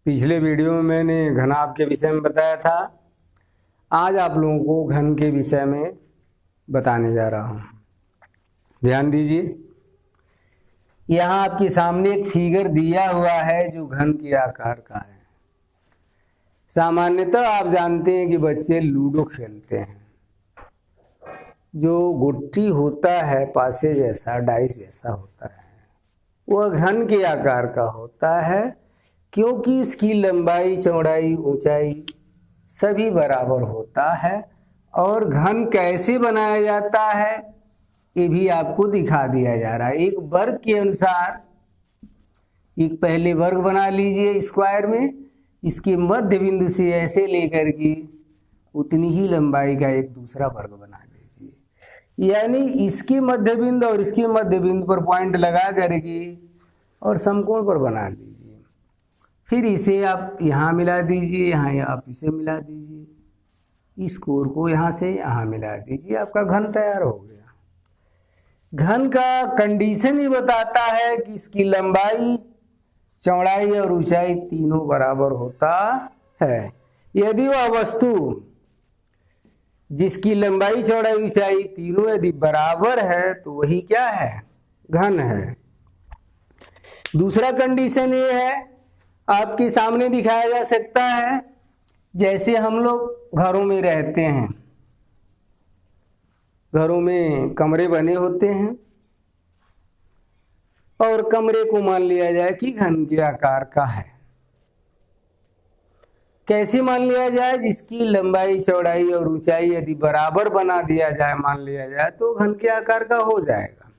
पिछले वीडियो में मैंने घनाभ के विषय में बताया था। आज आप लोगों को घन के विषय में बताने जा रहा हूँ। ध्यान दीजिए, यहाँ आपके सामने एक फिगर दिया हुआ है जो घन के आकार का है। सामान्यतः आप जानते हैं कि बच्चे लूडो खेलते हैं। जो गुट्टी होता है पासे जैसा, डाइस जैसा होता है, वह घन के आकार का होता है, क्योंकि उसकी लंबाई, चौड़ाई, ऊंचाई सभी बराबर होता है। और घन कैसे बनाया जाता है ये भी आपको दिखा दिया जा रहा है। एक वर्ग के अनुसार एक पहले वर्ग बना लीजिए स्क्वायर में, इसके मध्य बिंदु से ऐसे लेकर के उतनी ही लंबाई का एक दूसरा वर्ग बना लीजिए। यानी इसके मध्य बिंदु और इसके मध्य बिंदु पर पॉइंट लगा करके और समकोण पर बना लीजिए। फिर इसे आप यहाँ मिला दीजिए, यहाँ आप इसे मिला दीजिए, इस कोर को यहाँ से यहाँ मिला दीजिए, आपका घन तैयार हो गया। घन का कंडीशन ही बताता है कि इसकी लंबाई, चौड़ाई और ऊंचाई तीनों बराबर होता है। यदि वह वस्तु जिसकी लंबाई, चौड़ाई, ऊंचाई तीनों यदि बराबर है तो वही क्या है? घन है। दूसरा कंडीशन ये है, आपके सामने दिखाया जा सकता है। जैसे हम लोग घरों में रहते हैं, घरों में कमरे बने होते हैं और कमरे को मान लिया जाए कि घन के आकार का है। कैसे मान लिया जाए? जिसकी लंबाई, चौड़ाई और ऊंचाई यदि बराबर बना दिया जाए, मान लिया जाए, तो घन के आकार का हो जाएगा।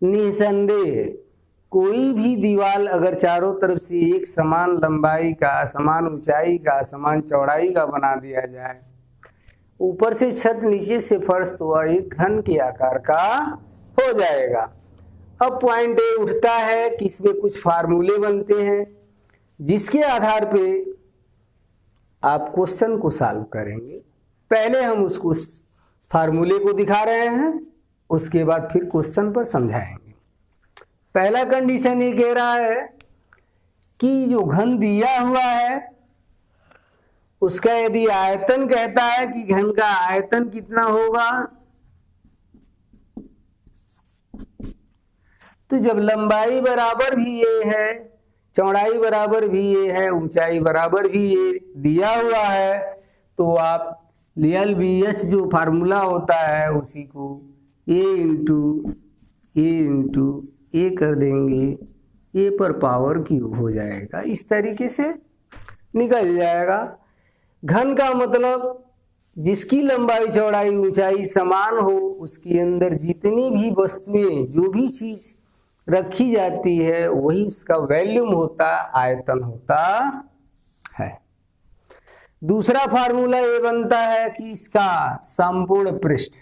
निसंदेह कोई भी दीवार अगर चारों तरफ से एक समान लंबाई का, समान ऊंचाई का, समान चौड़ाई का बना दिया जाए, ऊपर से छत, नीचे से फर्श, तो वह एक घन के आकार का हो जाएगा। अब पॉइंट ये उठता है कि इसमें कुछ फार्मूले बनते हैं जिसके आधार पे आप क्वेश्चन को सॉल्व करेंगे। पहले हम उसको फार्मूले को दिखा रहे हैं, उसके बाद फिर क्वेश्चन पर समझाएंगे। पहला कंडीशन ये कह रहा है कि जो घन दिया हुआ है उसका यदि आयतन कहता है कि घन का आयतन कितना होगा, तो जब लंबाई बराबर भी ये है, चौड़ाई बराबर भी ये है, ऊंचाई बराबर भी ये दिया हुआ है, तो आप LBH जो फार्मूला होता है उसी को A कर देंगे, A पर पावर क्यूब हो जाएगा। इस तरीके से निकल जाएगा। घन का मतलब जिसकी लंबाई, चौड़ाई, ऊंचाई समान हो, उसके अंदर जितनी भी वस्तुएं, जो भी चीज रखी जाती है, वही उसका वॉल्यूम होता, आयतन होता है। दूसरा फार्मूला ये बनता है कि इसका संपूर्ण पृष्ठ,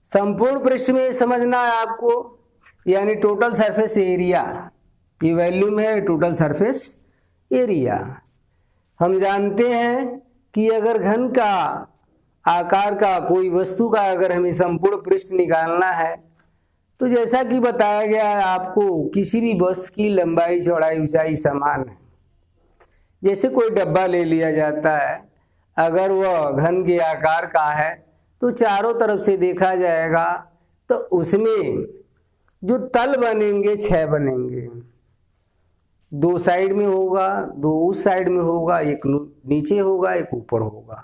संपूर्ण पृष्ठ में समझना है आपको, यानी टोटल सरफेस एरिया, ये वॉल्यूम है टोटल सरफेस एरिया। हम जानते हैं कि अगर घन का आकार का कोई वस्तु का अगर हमें संपूर्ण पृष्ठ निकालना है, तो जैसा कि बताया गया है आपको, किसी भी वस्तु की लंबाई, चौड़ाई, ऊंचाई समान है। जैसे कोई डब्बा ले लिया जाता है, अगर वह घन के आकार का है तो चारों तरफ से देखा जाएगा तो उसमें जो तल बनेंगे 6 बनेंगे। 2 साइड में होगा, 2 उस साइड में होगा, एक नीचे होगा, एक ऊपर होगा।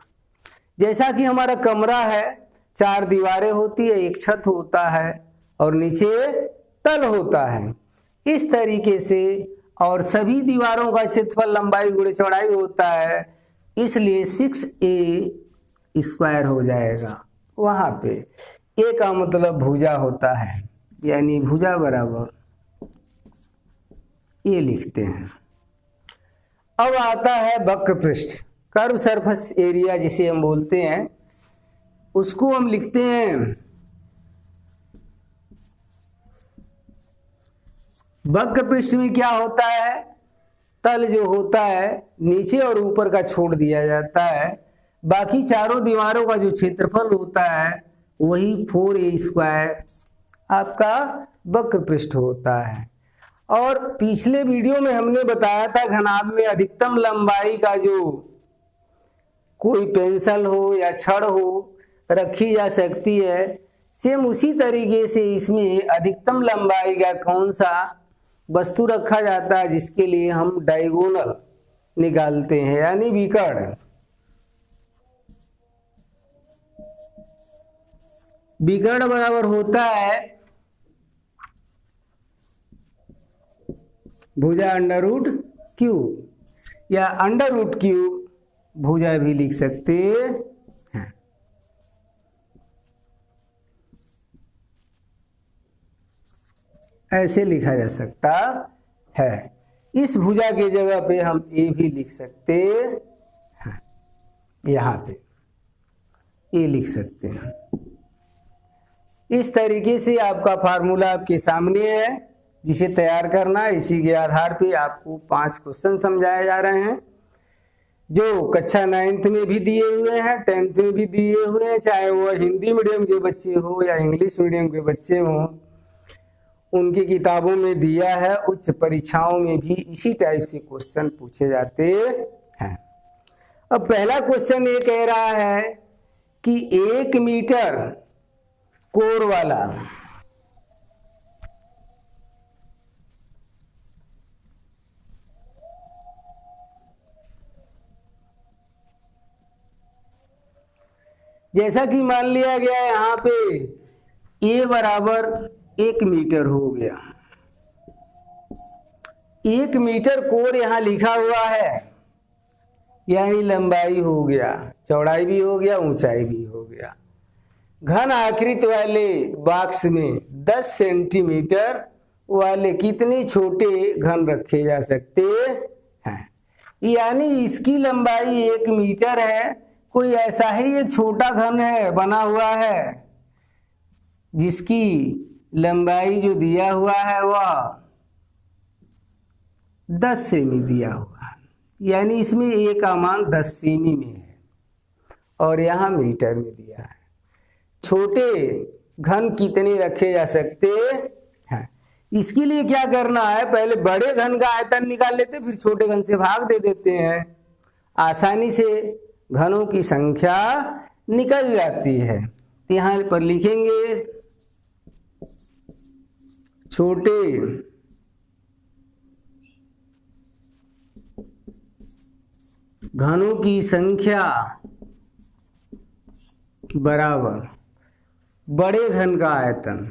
जैसा कि हमारा कमरा है, 4 दीवारें होती है, एक छत होता है और नीचे तल होता है। इस तरीके से, और सभी दीवारों का क्षेत्रफल, लंबाई गुणे चौड़ाई होता है, इसलिए 6A स्क्वायर हो जाएगा। वहां पे A का मतलब भुजा होता है, यानी भुजा बराबर ये लिखते हैं। अब आता है वक्र पृष्ठ, कर्व सरफेस एरिया जिसे हम बोलते हैं, उसको हम लिखते हैं वक्र पृष्ठ में क्या होता है, तल जो होता है नीचे और ऊपर का छोड़ दिया जाता है, बाकी चारों दीवारों का जो क्षेत्रफल होता है वही 4a² आपका वक्र पृष्ठ होता है। और पिछले वीडियो में हमने बताया था घनाभ में अधिकतम लंबाई का जो कोई पेंसिल हो या छड़ हो रखी जा सकती है, सेम उसी तरीके से इसमें अधिकतम लंबाई का कौन सा वस्तु रखा जाता है जिसके लिए हम डायगोनल निकालते हैं, यानी विकर्ण। विकर्ण बराबर होता है भुजा √Q या √Q भुजा भी लिख सकते हैं। ऐसे लिखा जा सकता है। इस भुजा की जगह पे हम ए भी लिख सकते हैं, यहाँ पे ए लिख सकते हैं। इस तरीके से आपका फार्मूला आपके सामने है जिसे तैयार करना। इसी के आधार पे आपको 5 क्वेश्चन समझाए जा रहे हैं जो कक्षा 9th में भी दिए हुए हैं, 10th में भी दिए हुए हैं, चाहे वो हिंदी मीडियम के बच्चे हो या इंग्लिश मीडियम के बच्चे हों, उनकी किताबों में दिया है। उच्च परीक्षाओं में भी इसी टाइप से क्वेश्चन पूछे जाते हैं। अब पहला क्वेश्चन ये कह रहा है कि 1 मीटर कोर वाला जैसा कि मान लिया गया है यहाँ पे a बराबर 1 मीटर हो गया। 1 मीटर कोर यहाँ लिखा हुआ है, यानी लंबाई हो गया, चौड़ाई भी हो गया, ऊंचाई भी हो गया। घन आकृति वाले बॉक्स में 10 सेंटीमीटर वाले कितने छोटे घन रखे जा सकते हैं, यानी इसकी लंबाई 1 मीटर है। कोई ऐसा ही एक छोटा घन है बना हुआ है जिसकी लंबाई जो दिया हुआ है वह 10 सेमी दिया हुआ है, यानी इसमें a का मान 10 सेमी में है और यहाँ मीटर में दिया है। छोटे घन कितने रखे जा सकते हैं, इसके लिए क्या करना है, पहले बड़े घन का आयतन निकाल लेते, फिर छोटे घन से भाग दे देते हैं। आसानी से घनों की संख्या निकल जाती है। तो यहाँ पर लिखेंगे छोटे घनों की संख्या बराबर बड़े घन का आयतन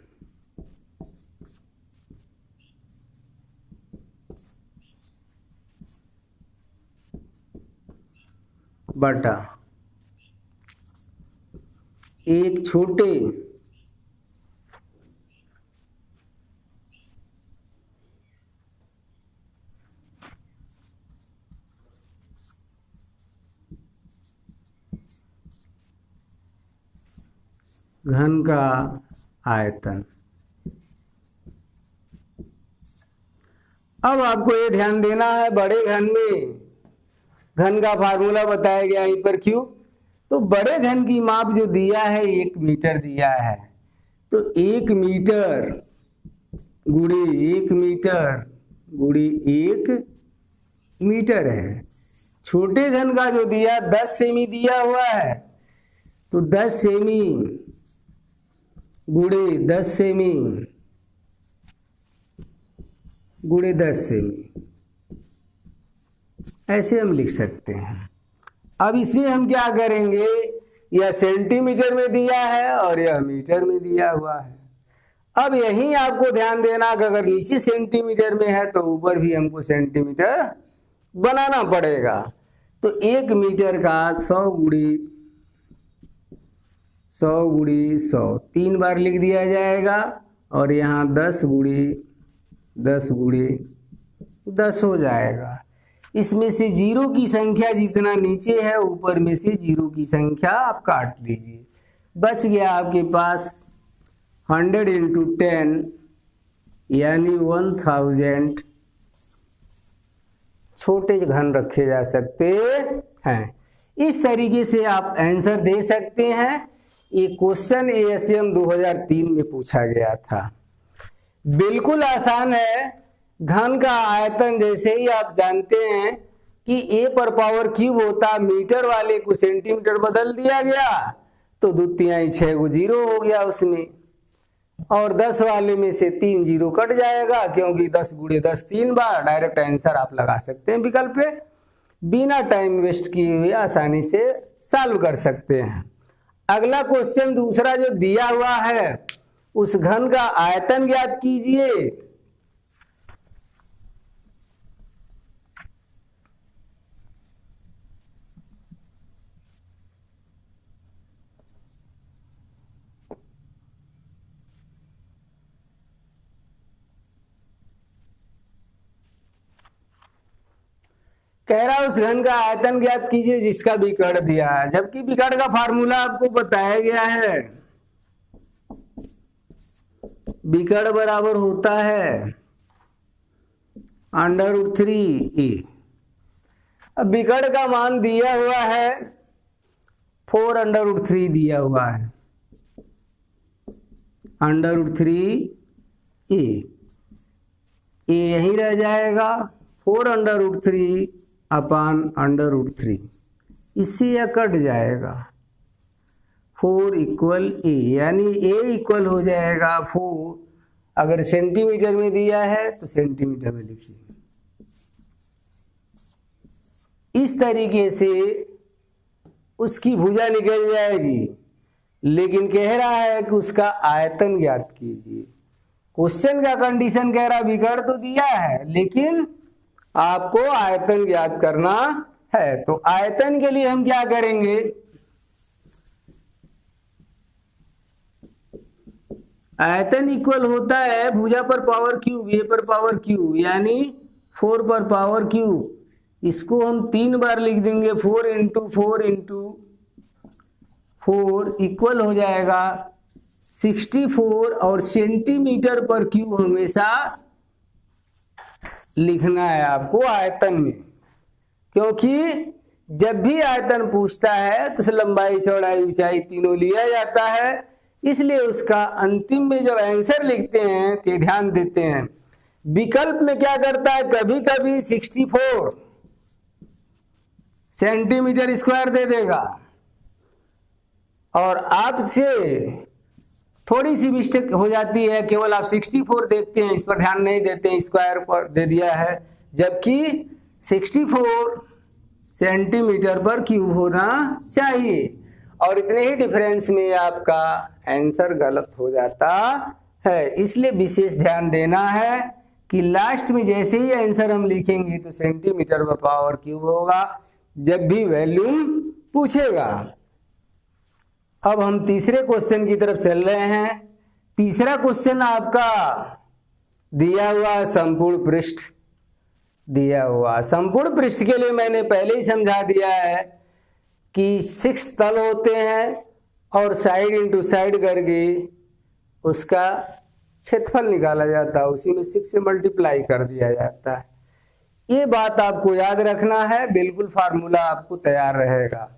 बटा एक छोटे घन का आयतन। अब आपको ये ध्यान देना है, बड़े घन में घन का फार्मूला बताया गया यहीं पर क्यों, तो बड़े घन की माप जो दिया है 1 मीटर दिया है, तो 1 मीटर गुणे 1 मीटर गुणे 1 मीटर है। छोटे घन का जो दिया 10 सेमी दिया हुआ है, तो 10 सेमी गुणे 10 सेमी गुणे 10 सेमी, ऐसे हम लिख सकते हैं। अब इसमें हम क्या करेंगे, यह सेंटीमीटर में दिया है और यह मीटर में दिया हुआ है। अब यहीं आपको ध्यान देना कि अगर नीचे सेंटीमीटर में है तो ऊपर भी हमको सेंटीमीटर बनाना पड़ेगा। तो 1 मीटर का 100 गुणे 100 3 बार लिख दिया जाएगा और यहाँ 10 गुणे 10 हो जाएगा। इसमें से 0 की संख्या जितना नीचे है ऊपर में से 0 की संख्या आप काट लीजिए, बच गया आपके पास 100 × 10 यानी 1000 छोटे घन रखे जा सकते हैं। इस तरीके से आप आंसर दे सकते हैं। ये क्वेश्चन ASM 2003 में पूछा गया था। बिल्कुल आसान है। घन का आयतन जैसे ही आप जानते हैं कि A पर पावर क्यूब होता, मीटर वाले को सेंटीमीटर बदल दिया गया तो 2 तिहाई 6 को 0 हो गया उसमें, और 10 वाले में से 3 0 कट जाएगा क्योंकि 10 गुणे 10 3 बार। डायरेक्ट आंसर आप लगा सकते हैं विकल्प पे, बिना टाइम वेस्ट किए हुए आसानी से सॉल्व कर सकते हैं। अगला क्वेश्चन दूसरा जो दिया हुआ है, उस घन का आयतन ज्ञात कीजिए। कह रहा उस घन का आयतन ज्ञात कीजिए जिसका विकर्ण दिया है, जबकि विकर्ण का फार्मूला आपको बताया गया है। विकर्ण बराबर होता है √3a। अब विकर्ण का मान दिया हुआ है 4√3 दिया हुआ है, √3a, ये यही रह जाएगा 4√3 अपान √3, इससे यह कट जाएगा 4 इक्वल a, यानी a इक्वल हो जाएगा 4। अगर सेंटीमीटर में दिया है तो सेंटीमीटर में लिखिए। इस तरीके से उसकी भुजा निकल जाएगी, लेकिन कह रहा है कि उसका आयतन ज्ञात कीजिए। क्वेश्चन का कंडीशन कह रहा विकर्ण तो दिया है लेकिन आपको आयतन ज्ञात करना है। तो आयतन के लिए हम क्या करेंगे, आयतन इक्वल होता है भुजा पर पावर क्यूब, ए पर पावर क्यूब, यानी 4 पर पावर क्यूब। इसको हम 3 बार लिख देंगे, 4 × 4 × 4 इक्वल हो जाएगा 64। और सेंटीमीटर पर क्यूब हमेशा लिखना है आपको आयतन में, क्योंकि जब भी आयतन पूछता है तो लंबाई चौड़ाई ऊंचाई तीनों लिया जाता है। इसलिए उसका अंतिम में जब आंसर लिखते हैं तो ध्यान देते हैं विकल्प में क्या करता है, कभी कभी 64 सेंटीमीटर स्क्वायर दे देगा, और आपसे थोड़ी सी मिस्टेक हो जाती है, केवल आप 64 देखते हैं, इस पर ध्यान नहीं देते हैं, स्क्वायर पर दे दिया है, जबकि 64 सेंटीमीटर पर क्यूब होना चाहिए। और इतने ही डिफरेंस में आपका आंसर गलत हो जाता है। इसलिए विशेष ध्यान देना है कि लास्ट में जैसे ही आंसर हम लिखेंगे तो सेंटीमीटर पर पावर क्यूब होगा जब भी वॉल्यूम पूछेगा। अब हम तीसरे क्वेश्चन की तरफ चल रहे हैं। तीसरा क्वेश्चन आपका दिया हुआ संपूर्ण पृष्ठ दिया हुआ। संपूर्ण पृष्ठ के लिए मैंने पहले ही समझा दिया है कि 6 तल होते हैं और साइड इंटू साइड करके उसका क्षेत्रफल निकाला जाता है, उसी में 6 से मल्टीप्लाई कर दिया जाता है। ये बात आपको याद रखना है, बिल्कुल फार्मूला आपको तैयार रहेगा।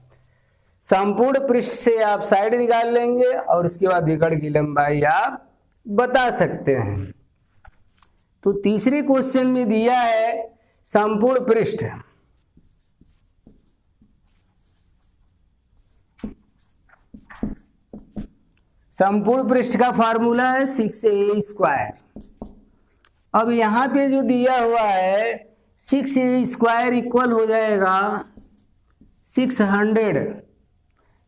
संपूर्ण पृष्ठ से आप साइड निकाल लेंगे और उसके बाद विकर्ण की लंबाई आप बता सकते हैं। तो तीसरे क्वेश्चन में दिया है संपूर्ण पृष्ठ, संपूर्ण पृष्ठ का फार्मूला है 6a²। अब यहां पे जो दिया हुआ है 6a² इक्वल हो जाएगा 600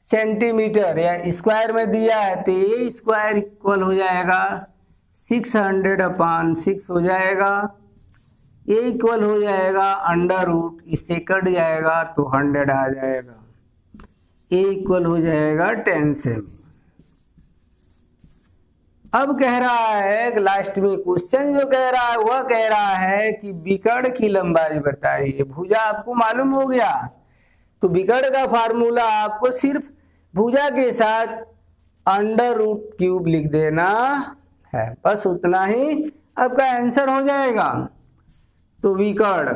सेंटीमीटर, या स्क्वायर में दिया है तो a² इक्वल हो जाएगा 600/6 हो जाएगा। a इक्वल हो जाएगा √, इससे कट जाएगा तो 100 आ जाएगा। a इक्वल हो जाएगा 10 सेमी। अब कह रहा है लास्ट में क्वेश्चन जो कह रहा है वह कह रहा है कि विकर्ण की लंबाई बताइए। भुजा आपको मालूम हो गया, तो विकर्ण का फार्मूला आपको सिर्फ भुजा के साथ √³ लिख देना है, बस उतना ही आपका आंसर हो जाएगा। तो विकर्ण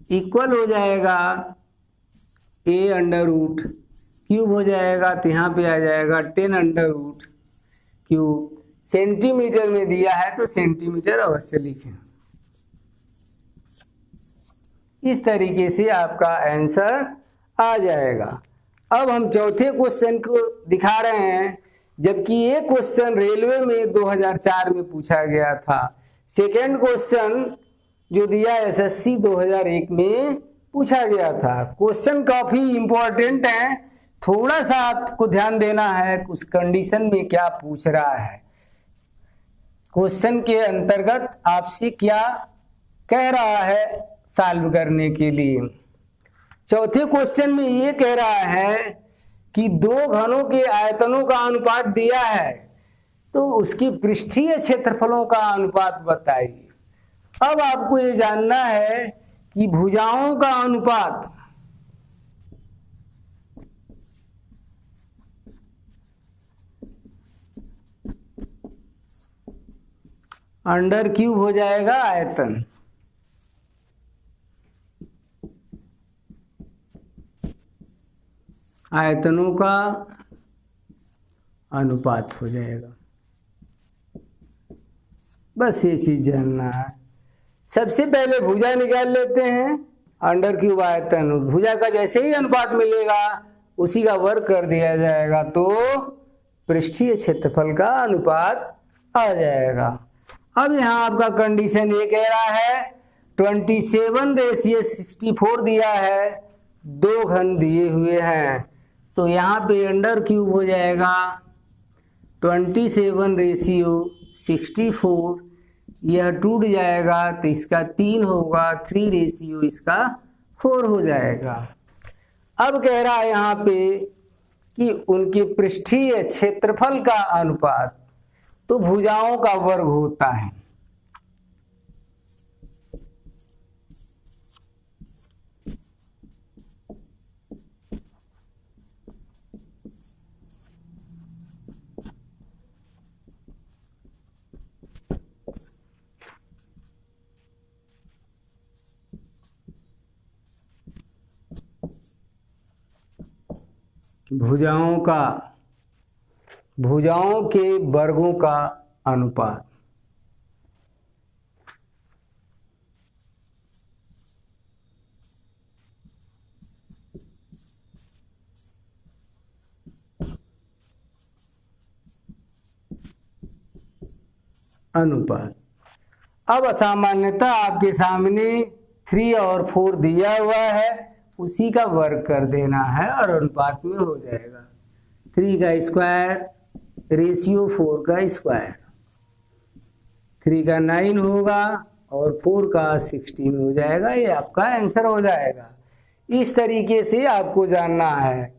इक्वल हो जाएगा a√, क्यूब हो जाएगा तो यहाँ पे आ जाएगा 10 अंडर रूट क्यूब। सेंटीमीटर में दिया है तो सेंटीमीटर अवश्य लिखें। इस तरीके से आपका आंसर आ जाएगा। अब हम चौथे क्वेश्चन को दिखा रहे हैं, जबकि ये क्वेश्चन रेलवे में 2004 में पूछा गया था। सेकेंड क्वेश्चन जो दिया एसएससी 2001 में पूछा गया था। क्वेश्चन काफी इंपॉर्टेंट है, थोड़ा सा आपको ध्यान देना है उस कंडीशन में क्या पूछ रहा है, क्वेश्चन के अंतर्गत आपसे क्या कह रहा है सॉल्व करने के लिए। चौथे क्वेश्चन में ये कह रहा है कि दो घनों के आयतनों का अनुपात दिया है, तो उसकी पृष्ठीय क्षेत्रफलों का अनुपात बताइए। अब आपको ये जानना है कि भुजाओं का अनुपात अंडर क्यूब हो जाएगा आयतन, आयतनों का अनुपात हो जाएगा। बस ये चीज जानना है। सबसे पहले भुजा निकाल लेते हैं, अंडर क्यूब आयतन, भुजा का जैसे ही अनुपात मिलेगा उसी का वर्ग कर दिया जाएगा तो पृष्ठीय क्षेत्रफल का अनुपात आ जाएगा। अब यहाँ आपका कंडीशन ये कह रहा है 27:64 दिया है, दो घन दिए हुए हैं, तो यहाँ पे अंडर क्यूब हो जाएगा 27:64, यह टूट जाएगा तो इसका 3 होगा, 3 इसका 4 हो जाएगा। अब कह रहा है यहाँ पे कि उनके पृष्ठीय क्षेत्रफल का अनुपात, तो भुजाओं का वर्ग होता है। भुजाओं के वर्गों का अनुपात। अब असामान्यता आपके सामने 3 और 4 दिया हुआ है, उसी का वर्ग कर देना है और अनुपात में हो जाएगा। 3 का स्क्वायर रेशियो 4 का स्क्वायर, 3 का 9 होगा और 4 का 16 हो जाएगा। ये आपका आंसर हो जाएगा। इस तरीके से आपको जानना है।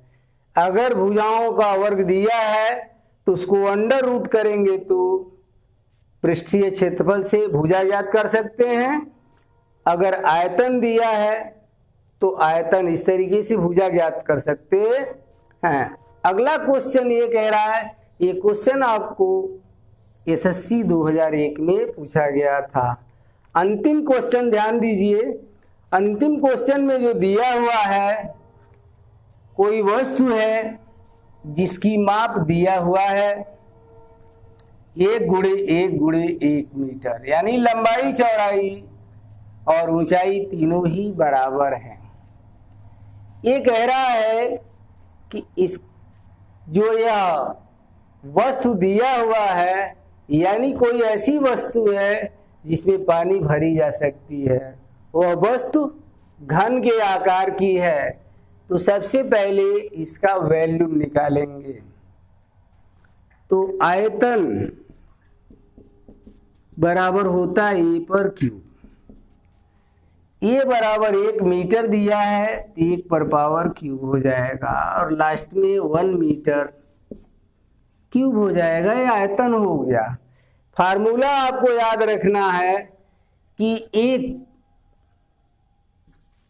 अगर भुजाओं का वर्ग दिया है तो उसको अंडर रूट करेंगे तो पृष्ठीय क्षेत्रफल से भुजा ज्ञात कर सकते हैं। अगर आयतन दिया है तो आयतन इस तरीके से भुजा ज्ञात कर सकते हैं। अगला क्वेश्चन ये कह रहा है, ये क्वेश्चन आपको एसएससी 2001 में पूछा गया था। अंतिम क्वेश्चन ध्यान दीजिए। अंतिम क्वेश्चन में जो दिया हुआ है, कोई वस्तु है जिसकी माप दिया हुआ है 1 × 1 मीटर, यानी लंबाई चौड़ाई और ऊंचाई तीनों ही बराबर हैं। ये कह रहा है कि इस जो यह वस्तु दिया हुआ है, यानी कोई ऐसी वस्तु है जिसमें पानी भरी जा सकती है, वह वस्तु घन के आकार की है, तो सबसे पहले इसका वैल्यूम निकालेंगे। तो आयतन बराबर होता है A/क्यूब। ये बराबर 1 मीटर दिया है, 1/क्यूब हो जाएगा और लास्ट में 1 मीटर क्यूब हो जाएगा। ये आयतन हो गया। फार्मूला आपको याद रखना है कि 1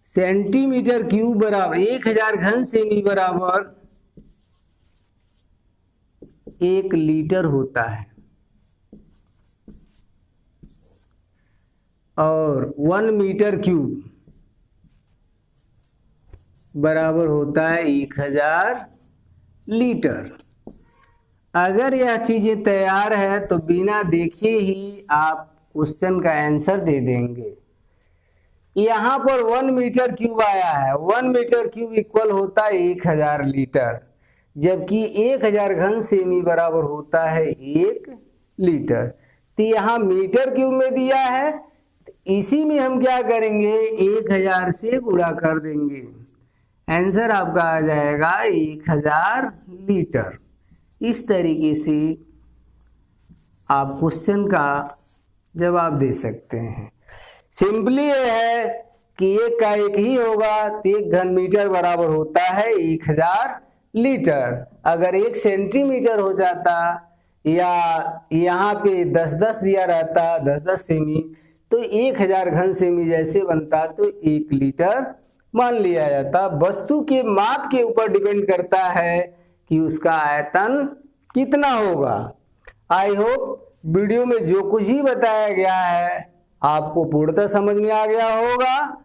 सेंटीमीटर क्यूब बराबर 1000 घन सेमी बराबर 1 लीटर होता है और 1 मीटर क्यूब बराबर होता है 1000 लीटर। अगर यह चीजें तैयार है तो बिना देखे ही आप क्वेश्चन का आंसर दे देंगे। यहाँ पर 1 मीटर क्यूब आया है, 1 मीटर क्यूब इक्वल होता है 1000 लीटर, जबकि 1000 घन सेमी बराबर होता है 1 लीटर। तो यहाँ मीटर क्यूब में दिया है, इसी में हम क्या करेंगे, 1000 से गुणा कर देंगे, आंसर आपका आ जाएगा 1000 लीटर। इस तरीके से आप क्वेश्चन का जवाब दे सकते हैं। सिंपली ये है कि एक का एक ही होगा, तो 1 घन मीटर बराबर होता है 1000 लीटर। अगर 1 सेंटीमीटर हो जाता या यहाँ पे 10-10 दिया रहता, 10-10 सेमी, तो 1000 घन सेमी जैसे बनता तो 1 लीटर मान लिया जाता। वस्तु के माप के ऊपर डिपेंड करता है कि उसका आयतन कितना होगा। आई होप वीडियो में जो कुछ भी बताया गया है आपको पूर्णतः समझ में आ गया होगा।